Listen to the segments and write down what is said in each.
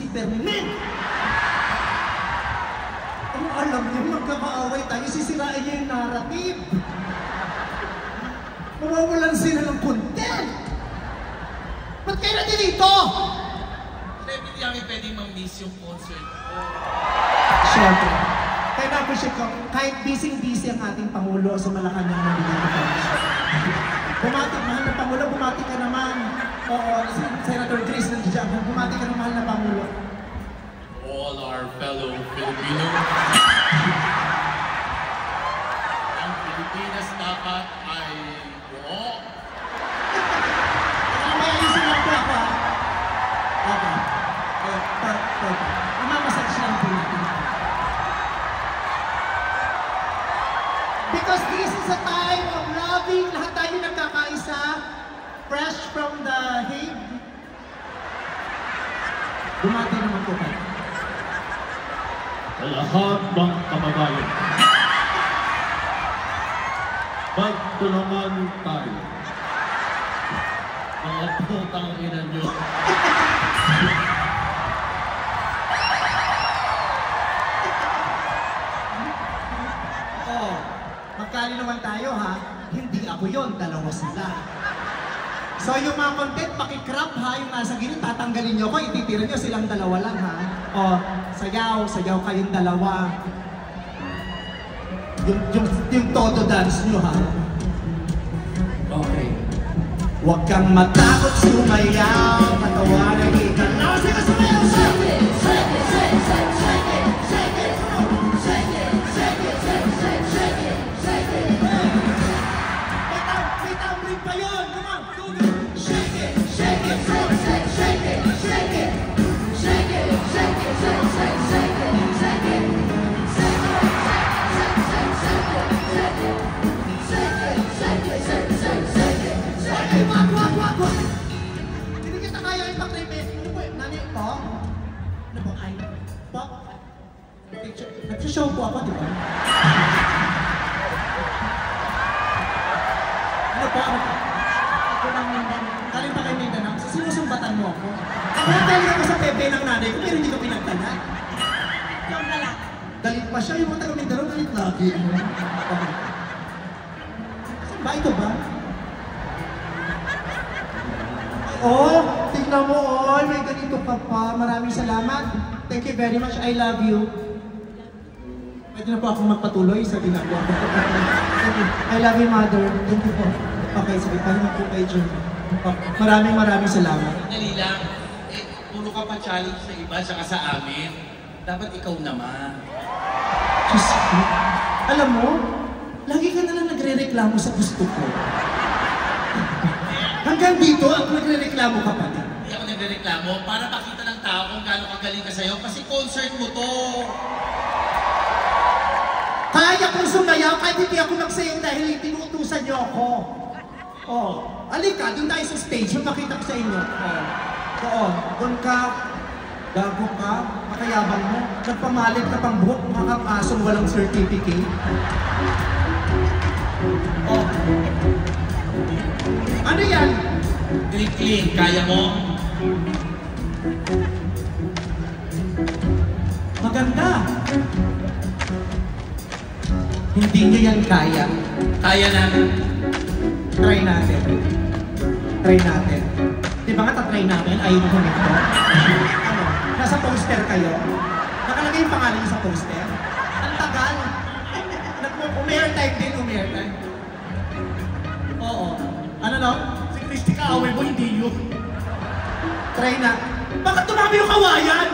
Peter Min! Kung alam niyo, magkakaaway tayo, sisirain niyo yung narrative. Mawawalan sila ng content. Ba't kayo nandito? Hindi kami pwedeng mag-miss yung concert ko. Siyempre. Kaya na-appreciate ko, kahit busy-busy ang ating Pangulo sa Malacanang nabigyan ng permission. Bumati, mahal na Pangulo, bumati ka naman. Oo, si Senator Chris nandiyan. Bumati ka ng mahal na Pangulo. All our fellow Filipinos. Ang Pilipinas dapat ay buo. May ayusin lang po ako, ha? Okay. Perfect. Mamamassage lang po natin. Because this is a time of loving. Lahat tayo nagkakaisa. Fresh from the Hague. Bumati naman po tayo. Sa lahat ng kababayan, magtulungan tayo. Mga putang ina nyo. Oh, magkali naman tayo, ha? Hindi ako yon, dalawa sila. So yung mga content, pakikrap, ha? Yung nasa gilid, tatanggalin nyo ko, ititira nyo silang dalawa lang, ha? Oh, sayaw kayong dalawa. Yung todo dance nyo, ha? Okay. Huwag kang matakot sumayaw, katawanan kita. No, sige, sumayaw siya! Shake it, shake it, shake it, shake it, shake it, shake it, shake it, shake it, shake it. May tumbling pa yun! Come on, do it! Shake it, shake it, shake it, shake it, shake it, shake it, shake it, shake it, shake it, shake it, wag! Hindi kita kaya ipag-repeat. Ano po, nani, po? Ano po, ay? Po? Nag-show po ako, di ba? Ano po, ano po? Ako ng Mindanao. Galing pa kay Mindanao. Sinusumbatan mo ako. Ako galing ako sa bebe ng nanay ko, pero hindi ko pinagtala. Yung dala. Dalit pa siya, yung mga taga Mindanao, dalit lagi. Okay. Saan ba? Ito ba? Oh, tignan mo, oh, may ganito ka pa. Maraming salamat. Thank you very much. I love you. Pwede na po akong magpatuloy sa ginagawa ko. I love you, mother. Thank you po. Okay, sige, pahinga po kayo dyan. Maraming salamat. Dali lang. Eh, puro ka pa challenge sa iba, saka sa amin. Dapat ikaw naman. Diyos ko. Alam mo, lagi ka na lang nagre-reklamo sa gusto ko. Hanggang dito, ako nagre-reklamo ka pa din. Hindi ako nagre-reklamo para makita ng tao kung gaano kagaling ka sa'yo kasi concert mo to. Kaya kong sumayaw kahit hindi ako magsayaw dahil tinutusan niyo ako. Oh, alika, doon tayo sa stage, makita ko sa inyo. Oh, doon, doon ka, gago ka, makayabang mo, nagpamalit ka pang buhok, makakasong walang certificate. Oh. Ano yan? Clean, kaya mo? Maganda. Hindi niya yan kaya. Kaya namin. Try natin. Try natin. Di ba nga tatry namin? Ayaw mo humito? Ano? Nasa poster kayo? Nakalagay yung pangalan niyo sa poster? Ang tagal. Umair time din, umair time. Oo. Ano no? Si Christy kaaway mo, hindi yun. Try na. Bakit tumami yung kawayan?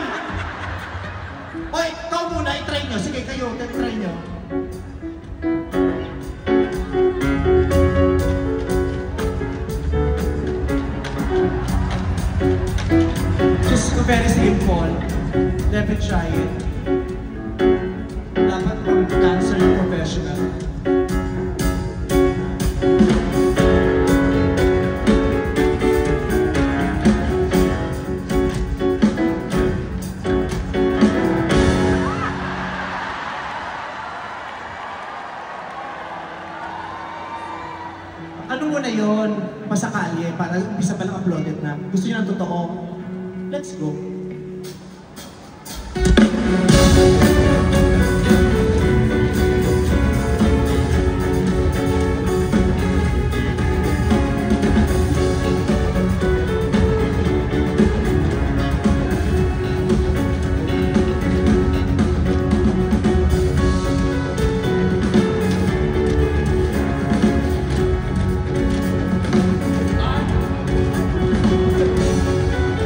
Oy, ikaw muna, i-try nyo. Sige, kayo, try nyo. Just very simple. Never try it. Dapat pang dancer yung professional. Ano mo na yun? Pasakali para umpisa pa lang uploaded na. Gusto niyo ng totoo? Let's go.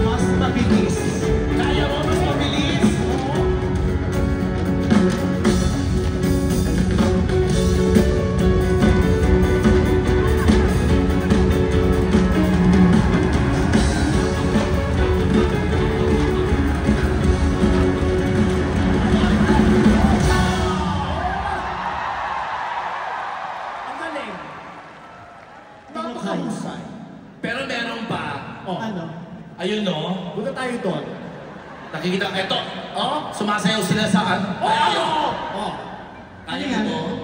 Mas mabilis. Kaya mo mas mabilis? Ang galing. Napakahusay. Pero meron pa. Oh, Ano? Ayun no. punta tayo doon. Nakikita ko ito. Oh, sumasayaw sila sa ano. Oh! Oh, Kaya Ano yan? mo to?